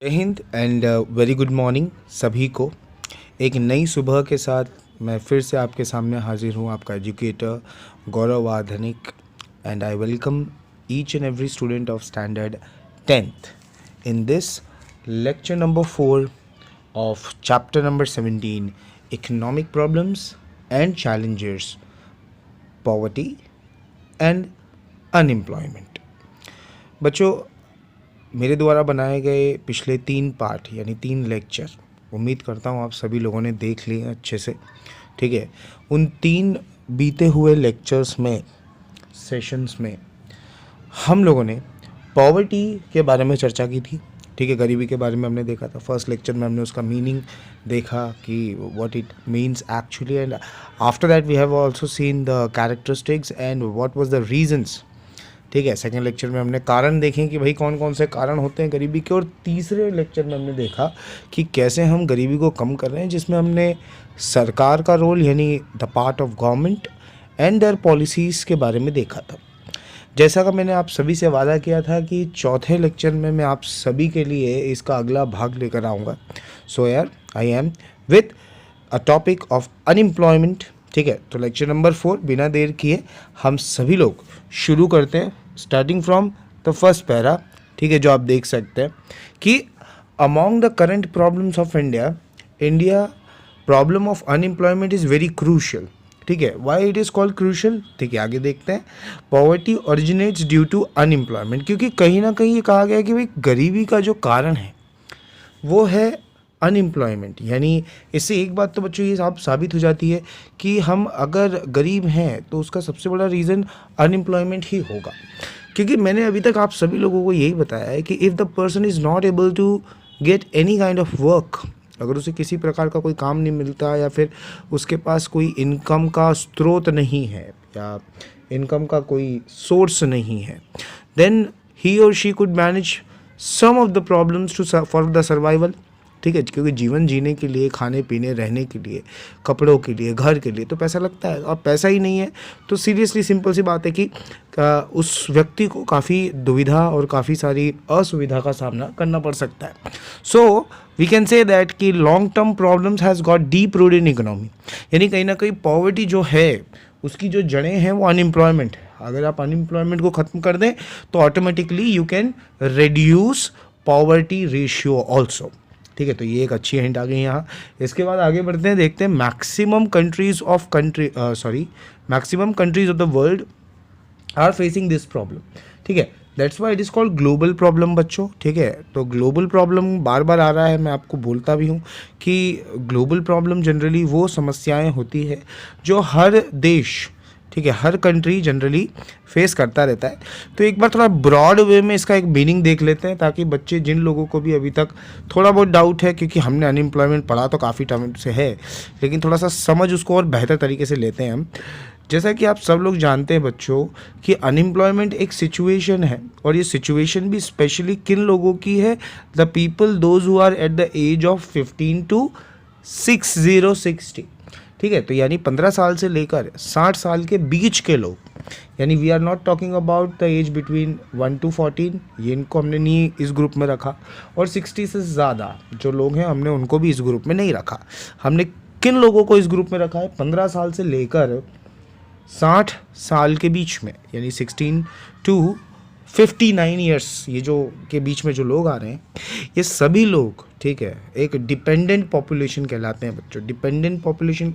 जय Hind and very good morning सभी को। एक नई सुबह के साथ मैं फिर से आपके सामने हाजिर हूँ, आपका educator Gaurav Wadhnik, and I welcome each and every student of standard 10th in this lecture number 4 of chapter number 17, economic problems and challenges, poverty and unemployment। बच्चों, मेरे द्वारा बनाए गए पिछले 3 पार्ट यानी 3 लेक्चर उम्मीद करता हूँ आप सभी लोगों ने देख लिए अच्छे से। ठीक है, उन 3 बीते हुए लेक्चर्स में, सेशंस में हम लोगों ने पॉवर्टी के बारे में चर्चा की थी। ठीक है, गरीबी के बारे में हमने देखा था। फर्स्ट लेक्चर में हमने उसका मीनिंग देखा कि what it means actually, and after that we have also seen the characteristics and what was the reasons. ठीक है, सेकेंड लेक्चर में हमने कारण देखें कि भाई कौन कौन से कारण होते हैं गरीबी के, और तीसरे लेक्चर में हमने देखा कि कैसे हम गरीबी को कम कर रहे हैं, जिसमें हमने सरकार का रोल यानी the part of government and their policies के बारे में देखा था। जैसा कि मैंने आप सभी से वादा किया था कि चौथे लेक्चर में मैं आप सभी के लिए इसका अगला भाग लेकर आऊँगा। सो यार, I am with a topic of unemployment. ठीक है, तो लेक्चर नंबर 4 बिना देर किए हम सभी लोग शुरू करते हैं, starting from the first para. ठीक है, जो आप देख सकते हैं कि among the current problems of India problem of unemployment is very crucial. ठीक है, why it is called crucial? ठीक है, आगे देखते हैं। Poverty originates due to unemployment, क्योंकि कहीं ना कहीं ये कहा गया है कि भाई गरीबी का जो कारण है वो है अनएम्प्लॉयमेंट। यानी इससे एक बात तो बच्चों ये साबित हो जाती है कि हम अगर गरीब हैं तो उसका सबसे बड़ा रीज़न अनएम्प्लॉयमेंट ही होगा। क्योंकि मैंने अभी तक आप सभी लोगों को यही बताया है कि if the person is not able to get any kind of work, अगर उसे किसी प्रकार का कोई काम नहीं मिलता या फिर उसके पास कोई इनकम का स्रोत नहीं है या इनकम का कोई सोर्स नहीं है, देन ही और she could manage some of the problems to for the survival. ठीक है, क्योंकि जीवन जीने के लिए, खाने पीने, रहने के लिए, कपड़ों के लिए, घर के लिए तो पैसा लगता है, और पैसा ही नहीं है तो सीरियसली सिंपल सी बात है कि उस व्यक्ति को काफ़ी दुविधा और काफ़ी सारी असुविधा का सामना करना पड़ सकता है। So we can say that कि long term problems has got deep root in economy, यानी कहीं ना कहीं पॉवर्टी जो है उसकी जो जड़ें हैं वो अनएम्प्लॉयमेंट है। अगर आप अनएम्प्लॉयमेंट को ख़त्म कर दें तो automatically you can reduce poverty ratio also. ठीक है, तो ये एक अच्छी हिंट आ गई यहाँ। इसके बाद आगे बढ़ते हैं, देखते हैं maximum countries of the world are facing this problem. ठीक है, that's why it is called global problem बच्चों। ठीक है, तो ग्लोबल प्रॉब्लम बार बार आ रहा है, मैं आपको बोलता भी हूँ कि ग्लोबल प्रॉब्लम जनरली वो समस्याएं होती है जो हर देश, ठीक है, हर कंट्री जनरली फेस करता रहता है। तो एक बार थोड़ा ब्रॉड वे में इसका एक मीनिंग देख लेते हैं, ताकि बच्चे, जिन लोगों को भी अभी तक थोड़ा बहुत डाउट है, क्योंकि हमने अनएम्प्लॉयमेंट पढ़ा तो काफ़ी टाइम से है, लेकिन थोड़ा सा समझ उसको और बेहतर तरीके से लेते हैं हम। जैसा कि आप सब लोग जानते हैं बच्चों कि अनएम्प्लॉयमेंट एक सिचुएशन है, और ये सिचुएशन भी स्पेशली किन लोगों की है? The people those who are at the age of 15 to 60। ठीक है, तो यानी 15 साल से लेकर 60 साल के बीच के लोग, यानी we are not talking about the age between 1 to 14, ये इनको हमने नहीं इस ग्रुप में रखा, और 60 से ज़्यादा जो लोग हैं हमने उनको भी इस ग्रुप में नहीं रखा। हमने किन लोगों को इस ग्रुप में रखा है? 15 साल से लेकर 60 साल के बीच में, यानी 16 to 59 ईयर्स, ये जो के बीच में जो लोग आ रहे हैं, ये सभी लोग, ठीक है, एक डिपेंडेंट पॉपुलेशन कहलाते हैं बच्चों। इंडिपेंडेंट पॉपुलेशन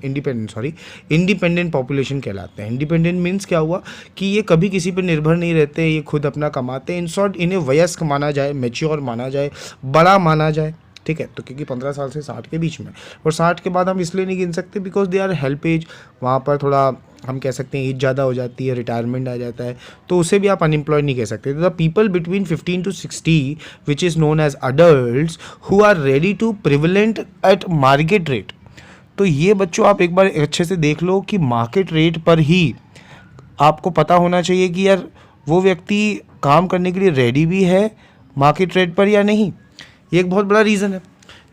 कहलाते हैं। इंडिपेंडेंट मीन्स क्या हुआ कि ये कभी किसी पर निर्भर नहीं रहते, ये खुद अपना कमाते हैं। इन शॉर्ट इन्हें वयस्क माना जाए, मैच्योर माना जाए, बड़ा माना जाए। ठीक है, तो क्योंकि 15 साल से 60 के बीच में, और 60 के बाद हम इसलिए नहीं गिन सकते because they are help age, वहाँ पर थोड़ा हम कह सकते हैं एज ज़्यादा हो जाती है, रिटायरमेंट आ जाता है, तो उसे भी आप अनएम्प्लॉयड नहीं कह सकते। The people between 15 to 60 which is known as adults who are ready to prevalent at market rate. तो ये बच्चों आप एक बार अच्छे से देख लो कि मार्केट रेट पर ही आपको पता होना चाहिए कि यार वो व्यक्ति काम करने के लिए रेडी भी है मार्केट रेट पर या नहीं। ये एक बहुत बड़ा रीज़न है।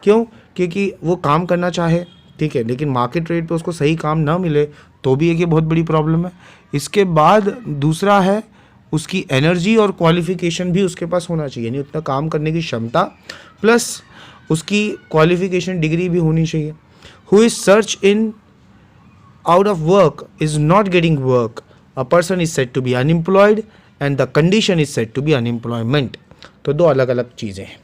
क्यों? क्योंकि वो काम करना चाहे, ठीक है, लेकिन मार्केट रेट पे उसको सही काम ना मिले तो भी एक ये बहुत बड़ी प्रॉब्लम है। इसके बाद दूसरा है उसकी एनर्जी और क्वालिफिकेशन भी उसके पास होना चाहिए, यानी उतना काम करने की क्षमता प्लस उसकी क्वालिफिकेशन डिग्री भी होनी चाहिए. Who is search in out of work is not getting work, a person is said to be unemployed and the condition is said to be unemployment. तो दो अलग अलग चीज़ें हैं.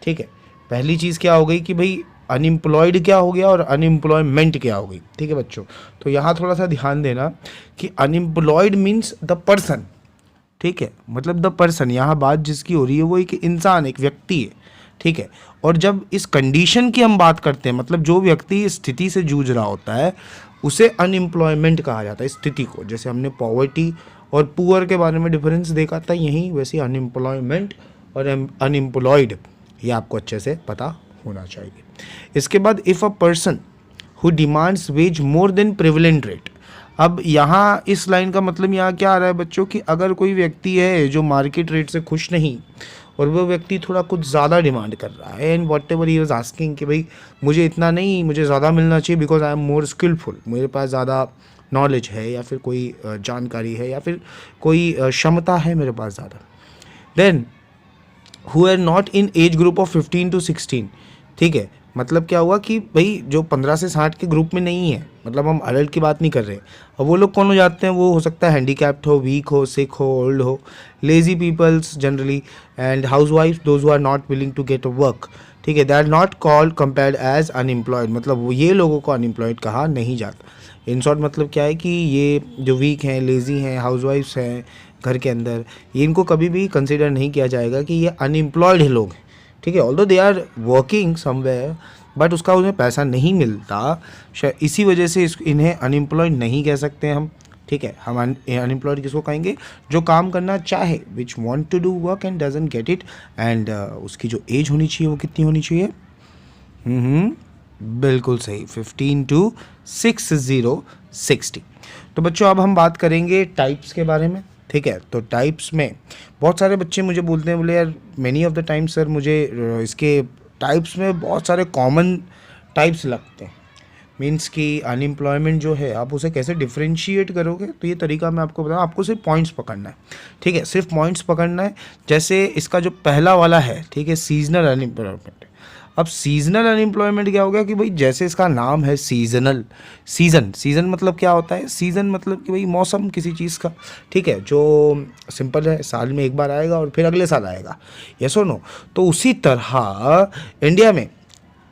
ठीक है, पहली चीज़ क्या हो गई कि भाई अनएम्प्लॉयड क्या हो गया और अनएम्प्लॉयमेंट क्या हो गई. ठीक है बच्चों, तो यहाँ थोड़ा सा ध्यान देना कि अनएम्प्लॉयड मीन्स द पर्सन. ठीक है, मतलब द पर्सन, यहाँ बात जिसकी हो रही है वो एक इंसान, एक व्यक्ति है. ठीक है, और जब इस कंडीशन की हम बात करते हैं, मतलब जो व्यक्ति इस स्थिति से जूझ रहा होता है उसे अनएम्प्लॉयमेंट कहा जाता है. स्थिति को, जैसे हमने पॉवर्टी और पुअर के बारे में डिफरेंस देखा था यहीं, वैसे अनएम्प्लॉयमेंट और अनएम्प्लॉयड ये आपको अच्छे से पता होना चाहिए. इसके बाद if a person who demands wage more than prevalent rate. अब यहाँ इस लाइन का मतलब यहाँ क्या आ रहा है बच्चों कि अगर कोई व्यक्ति है जो मार्केट रेट से खुश नहीं और वो व्यक्ति थोड़ा कुछ ज़्यादा डिमांड कर रहा है, and whatever he was asking कि भाई मुझे इतना नहीं, मुझे ज़्यादा मिलना चाहिए because I am more skilful, मेरे पास ज़्यादा नॉलेज है या फिर कोई जानकारी है या फिर कोई क्षमता है मेरे पास ज़्यादा. Then who are not in age group of 15 to 16. ठीक है, मतलब क्या हुआ कि भाई जो 15 से 60 के ग्रुप में नहीं है, मतलब हम अडल्ट की बात नहीं कर रहे. अब वो लोग कौन हो जाते हैं, वो हो सकता है हैंडीकैप्ड हो, वीक हो, सिक हो, ओल्ड हो, lazy peoples generally, and housewife, those who are not willing to get a work. ठीक है, they are not called compared as unemployed, मतलब वो ये लोगों को अनएम्प्लॉयड कहा नहीं जाता. इन शॉर्ट मतलब क्या है कि ये जो वीक हैं, लेज़ी हैं, हाउस वाइफ्स हैं घर के अंदर, ये इनको कभी भी कंसिडर नहीं किया जाएगा कि ये अनएम्प्लॉयड लोग हैं. ठीक है, although they are working somewhere but उसका उन्हें पैसा नहीं मिलता, इसी वजह से इन्हें अनएम्प्लॉयड नहीं कह सकते हम. ठीक है, हम अनएम्प्लॉयड किसको कहेंगे, जो काम करना चाहे, which want to do work and doesn't get it, and उसकी जो एज होनी चाहिए वो कितनी होनी चाहिए. बिल्कुल सही, 15 to 60. तो बच्चों अब हम बात करेंगे टाइप्स के बारे में. ठीक है, तो टाइप्स में बहुत सारे बच्चे मुझे बोलते हैं, बोले यार many of the time sir मुझे इसके टाइप्स में बहुत सारे कॉमन टाइप्स लगते हैं. मीन्स कि अनएम्प्लॉयमेंट जो है आप उसे कैसे डिफ्रेंशिएट करोगे, तो ये तरीका मैं आपको बताऊँ. आपको सिर्फ पॉइंट्स पकड़ना है. ठीक है, सिर्फ पॉइंट्स पकड़ना है. जैसे इसका जो पहला वाला है, ठीक है, सीजनल अनएम्प्लॉयमेंट. अब सीजनल अनएम्प्लॉयमेंट क्या हो गया कि भाई जैसे इसका नाम है सीजनल, सीज़न मतलब क्या होता है, सीज़न मतलब कि भाई मौसम किसी चीज़ का. ठीक है, जो सिंपल है, साल में एक बार आएगा और फिर अगले साल आएगा, यस और नो. तो उसी तरह इंडिया में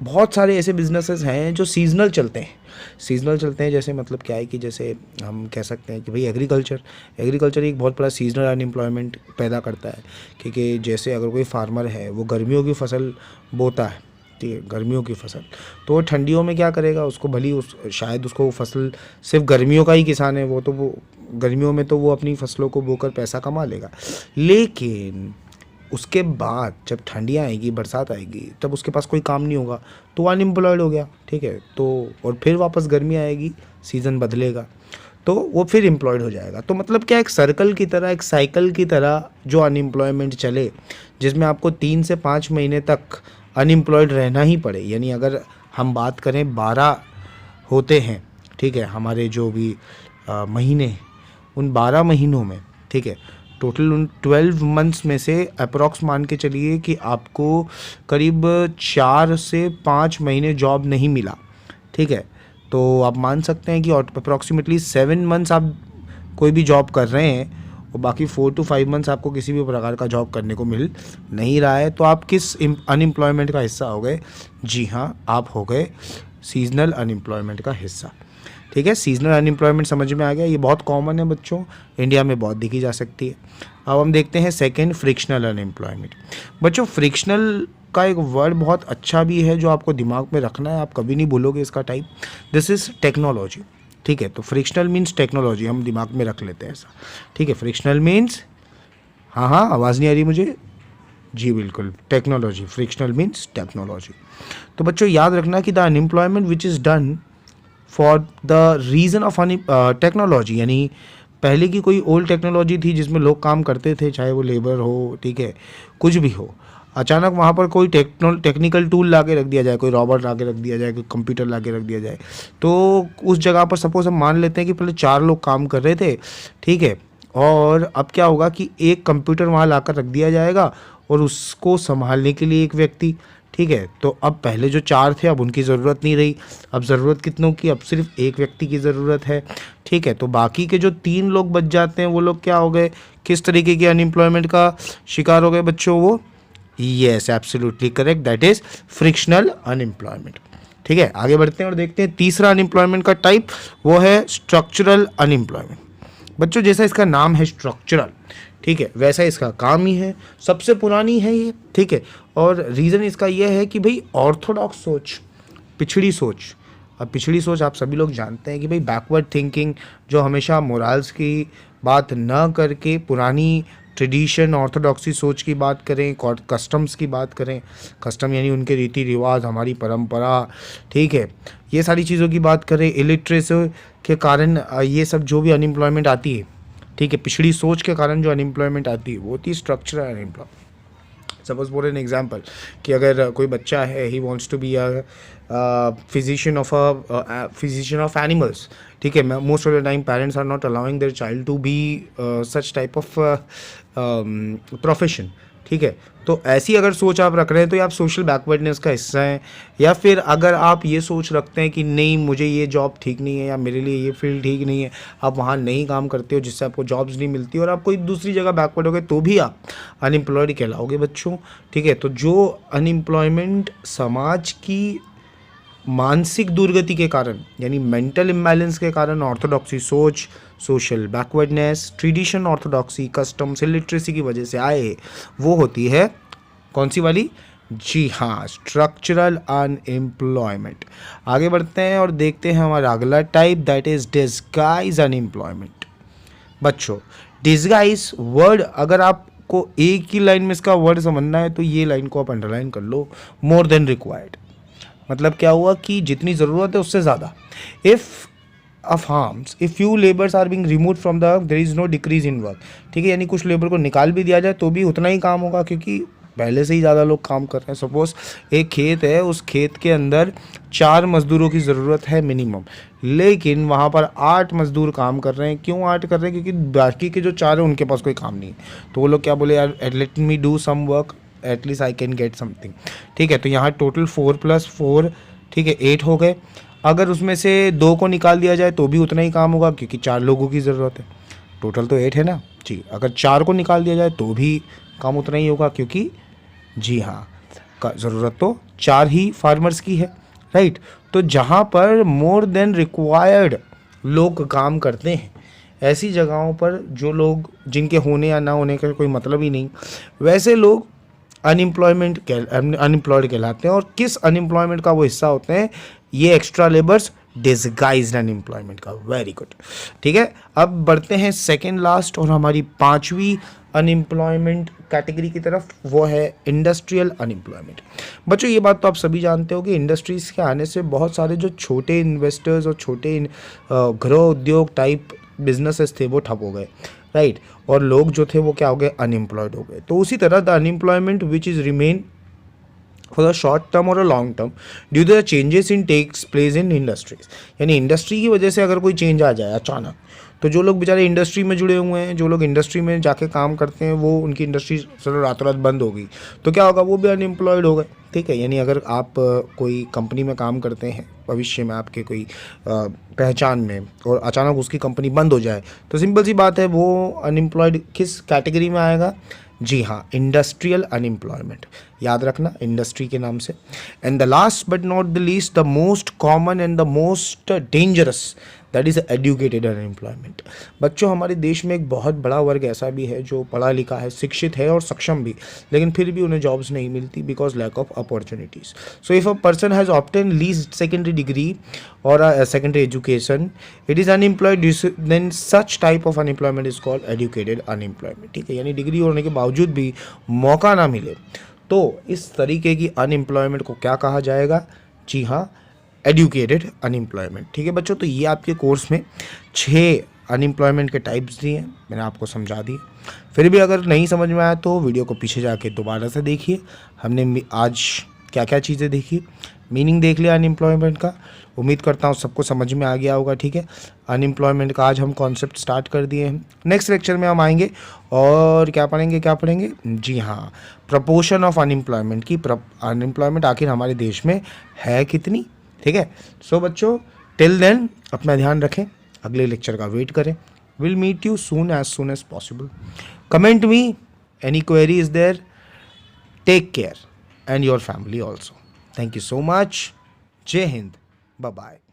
बहुत सारे ऐसे बिजनेसेस हैं जो सीजनल चलते हैं. जैसे मतलब क्या है कि जैसे हम कह सकते हैं कि भाई एग्रीकल्चर एक बहुत बड़ा सीजनल अनएम्प्लॉयमेंट पैदा करता है. क्योंकि जैसे अगर कोई फार्मर है वो गर्मियों की फसल बोता है, ठीक है, गर्मियों की फसल, तो वो ठंडियों में क्या करेगा, उसको भली शायद उसको वो फसल, सिर्फ गर्मियों का ही किसान है वो, तो वो गर्मियों में तो वो अपनी फसलों को बोकर पैसा कमा लेगा. लेकिन उसके बाद जब ठंडियाँ आएगी, बरसात आएगी, तब उसके पास कोई काम नहीं होगा, तो अनएम्प्लॉयड हो गया. ठीक है, तो और फिर वापस गर्मी आएगी, सीज़न बदलेगा, तो वो फिर एम्प्लॉयड हो जाएगा. तो मतलब क्या, एक सर्कल की तरह, एक साइकिल की तरह जो अनएम्प्लॉयमेंट चले, जिसमें आपको 3 से 5 महीने तक अनएम्प्लॉयड रहना ही पड़े. यानी अगर हम बात करें 12 होते हैं, ठीक है, हमारे जो भी महीने, उन 12 महीनों में, ठीक है, टोटल उन 12 मंथ्स में से अप्रॉक्स मान के चलिए कि आपको करीब 4 से 5 महीने जॉब नहीं मिला. ठीक है, तो आप मान सकते हैं कि अप्रॉक्सीमेटली 7 मंथ्स आप कोई भी जॉब कर रहे हैं और बाकी 4 to 5 मंथ्स आपको किसी भी प्रकार का जॉब करने को मिल नहीं रहा है. तो आप किस अनएम्प्लॉयमेंट का हिस्सा हो गए? जी हाँ, आप हो गए सीजनल अनएम्प्लॉयमेंट का हिस्सा. ठीक है, सीजनल अनएम्प्लॉयमेंट समझ में आ गया. ये बहुत कॉमन है बच्चों, इंडिया में बहुत दिखी जा सकती है. अब हम देखते हैं सेकंड, फ्रिक्शनल अनएम्प्लॉयमेंट. बच्चों फ्रिक्शनल का एक वर्ड बहुत अच्छा भी है जो आपको दिमाग में रखना है, आप कभी नहीं भूलोगे इसका टाइप. This is technology. ठीक है, तो फ्रिक्शनल मीन्स टेक्नोलॉजी, हम दिमाग में रख लेते हैं ऐसा. ठीक है, फ्रिक्शनल मीन्स, हाँ आवाज़ नहीं आ रही मुझे, जी बिल्कुल, टेक्नोलॉजी. Frictional means technology. तो बच्चों याद रखना कि the unemployment which is done for the reason of technology, यानी पहले की कोई ओल्ड टेक्नोलॉजी थी जिसमें लोग काम करते थे, चाहे वो लेबर हो, ठीक है, कुछ भी हो, अचानक वहाँ पर कोई टेक्निकल टूल ला के रख दिया जाए, कोई रॉबोट ला के रख दिया जाए, कोई कंप्यूटर ला के रख दिया जाए, तो उस जगह पर सपोज हम मान लेते हैं कि पहले 4 लोग काम कर रहे थे, ठीक है, और अब क्या होगा कि एक कंप्यूटर वहाँ लाकर रख दिया जाएगा और उसको संभालने के लिए एक व्यक्ति, ठीक है। तो अब पहले जो 4 थे अब उनकी ज़रूरत नहीं रही, अब ज़रूरत कितनों की, अब सिर्फ एक व्यक्ति की ज़रूरत है, ठीक है। तो बाकी के जो 3 लोग बच जाते हैं वो लोग क्या हो गए, किस तरीके के अनएम्प्लॉयमेंट का शिकार हो गए बच्चों, वो yes absolutely correct, that is frictional unemployment. ठीक है, आगे बढ़ते हैं और देखते हैं तीसरा अनएम्प्लॉयमेंट का टाइप, वो है स्ट्रक्चरल अनएम्प्लॉयमेंट। बच्चों जैसा इसका नाम है स्ट्रक्चरल, ठीक है, वैसा इसका काम ही है, सबसे पुरानी है ये, ठीक है। और रीज़न इसका ये है कि भाई ऑर्थोडॉक्स सोच, पिछड़ी सोच, अब पिछड़ी सोच आप सभी लोग जानते हैं कि भाई बैकवर्ड थिंकिंग, जो हमेशा मोरल्स की बात न करके पुरानी ट्रेडिशन ऑर्थोडॉक्सी सोच की बात करें, कस्टम्स की बात करें, कस्टम यानी उनके रीति रिवाज, हमारी परंपरा, ठीक है, ये सारी चीज़ों की बात करें, इलिटरेसी के कारण ये सब जो भी अनएम्प्लॉयमेंट आती है, ठीक है, पिछड़ी सोच के कारण जो अनएम्प्लॉयमेंट आती है वो होती है structural unemployment. Suppose for an example कि अगर कोई बच्चा है, he wants to be physician of animals, ठीक है, most of the time parents are not allowing their child to be such type of profession, ठीक है। तो ऐसी अगर सोच आप रख रहे हैं तो ये आप सोशल बैकवर्डनेस का हिस्सा हैं। या फिर अगर आप ये सोच रखते हैं कि नहीं मुझे ये जॉब ठीक नहीं है या मेरे लिए ये फील्ड ठीक नहीं है, आप वहाँ नहीं काम करते हो जिससे आपको जॉब्स नहीं मिलती और आप कोई दूसरी जगह बैकवर्ड हो गए, तो भी आप अनएम्प्लॉयड कहलाओगे बच्चों, ठीक है। तो जो अनएम्प्लॉयमेंट समाज की मानसिक दुर्गति के कारण यानी मेंटल इम्बैलेंस के कारण, ऑर्थोडॉक्सी सोच, social backwardness, tradition orthodoxy, customs, literacy की वजह से आए, वो होती है कौन सी वाली, जी हाँ, स्ट्रक्चरल अनएम्प्लॉयमेंट। आगे बढ़ते हैं और देखते हैं हमारा अगला type, that is disguise unemployment. बच्चों डिस्गाइज वर्ड अगर आपको एक ही लाइन में इसका वर्ड समझना है तो ये लाइन को आप अंडरलाइन कर लो, मोर देन रिक्वायर्ड। मतलब क्या हुआ कि जितनी ज़रूरत है उससे ज़्यादा। If farms, if few labours are being remove from the work, there is no decrease in work, ठीक है, यानी कुछ लेबर को निकाल भी दिया जाए तो भी उतना ही काम होगा क्योंकि पहले से ही ज़्यादा लोग काम कर रहे हैं। सपोज एक खेत है, उस खेत के अंदर 4 मजदूरों की ज़रूरत है मिनिमम, लेकिन वहाँ पर 8 मजदूर काम कर रहे हैं। क्यों 8 कर रहे हैं, क्योंकि बाकी के जो 4 हैं उनके पास कोई काम नहीं है। तो वो लोग क्या बोले, यार let me do some work, at least I can get something, ठीक है। तो यहाँ टोटल 4 + 4, ठीक है, 8 हो गए। अगर उसमें से 2 को निकाल दिया जाए तो भी उतना ही काम होगा क्योंकि 4 लोगों की ज़रूरत है। टोटल तो 8 है ना जी। अगर 4 को निकाल दिया जाए तो भी काम उतना ही होगा क्योंकि जी हाँ, ज़रूरत तो 4 ही फार्मर्स की है, राइट। तो जहाँ पर मोर देन रिक्वायर्ड लोग काम करते हैं, ऐसी जगहों पर जो लोग जिनके होने या ना होने का कोई मतलब ही नहीं, वैसे लोग अनएम्प्लॉयड कहलाते हैं। और किस अनएम्प्लॉयमेंट का वो हिस्सा होते हैं, ये एक्स्ट्रा लेबर्स डिस्गाइज्ड अनएम्प्लॉयमेंट का। वेरी गुड, ठीक है। अब बढ़ते हैं सेकेंड लास्ट और हमारी 5वीं अनएम्प्लॉयमेंट कैटेगरी की तरफ, वो है इंडस्ट्रियल अनएम्प्लॉयमेंट। बच्चों ये बात तो आप सभी जानते हो कि इंडस्ट्रीज़ के आने से बहुत सारे जो छोटे इन्वेस्टर्स और छोटे गृह उद्योग टाइप बिजनेसेस थे वो ठप हो गए, राइट। और लोग जो थे वो क्या हो गए, अनएम्प्लॉयड हो गए। तो उसी तरह the unemployment which is remain for the short term और a long term due to the changes in takes place in industries, यानी इंडस्ट्री की वजह से अगर कोई चेंज आ जाए अचानक, तो जो लोग बेचारे इंडस्ट्री में जुड़े हुए हैं, जो लोग इंडस्ट्री में जाके काम करते हैं, वो उनकी इंडस्ट्री चलो रातों रात बंद हो गई तो क्या होगा, वो भी अनएम्प्लॉयड हो गए, ठीक है। यानी अगर आप कोई कंपनी में काम करते हैं भविष्य में आपके कोई पहचान में और अचानक उसकी कंपनी बंद हो जाए तो सिंपल सी बात है वो अनएम्प्लॉयड किस कैटेगरी में आएगा, जी हाँ, इंडस्ट्रियल अनएम्प्लॉयमेंट। याद रखना इंडस्ट्री के नाम से। And the last but not the least, the most common and the most dangerous, that is educated unemployment. बच्चों हमारे देश में एक बहुत बड़ा वर्ग ऐसा भी है जो पढ़ा लिखा है, शिक्षित है और सक्षम भी, लेकिन फिर भी उन्हें जॉब्स नहीं मिलती because lack of opportunities. So if a person has obtain least secondary degree और secondary education, it is unemployed, then such type of unemployment is called educated unemployment, ठीक है। यानी डिग्री होने के बावजूद भी मौका ना मिले तो इस तरीके की अनएम्प्लॉयमेंट को क्या कहा जाएगा, जी हाँ, एडुकेटेड अनएम्प्लॉयमेंट, ठीक है बच्चों। तो ये आपके कोर्स में 6 अनएम्प्लॉयमेंट के टाइप्स दिए हैं, मैंने आपको समझा दिए। फिर भी अगर नहीं समझ में आया तो वीडियो को पीछे जाके दोबारा से देखिए। हमने आज क्या क्या क्या चीज़ें देखी, मीनिंग देख लिया अनएम्प्लॉयमेंट का। उम्मीद करता हूँ सबको समझ में आ गया होगा, ठीक है। अनएम्प्लॉयमेंट का आज हम कॉन्सेप्ट स्टार्ट कर दिए हैं। नेक्स्ट लेक्चर में हम आएंगे और क्या पढ़ेंगे, जी हाँ, प्रपोर्शन ऑफ अनएम्प्लॉयमेंट की, अनएम्प्लॉयमेंट आखिर हमारे देश में है कितनी, ठीक है। सो बच्चों, टिल देन अपना ध्यान रखें, अगले लेक्चर का वेट करें। Will meet you soon as possible. Comment me any query is there. Take care and your family also. Thank you so much. जय हिंद। Bye bye.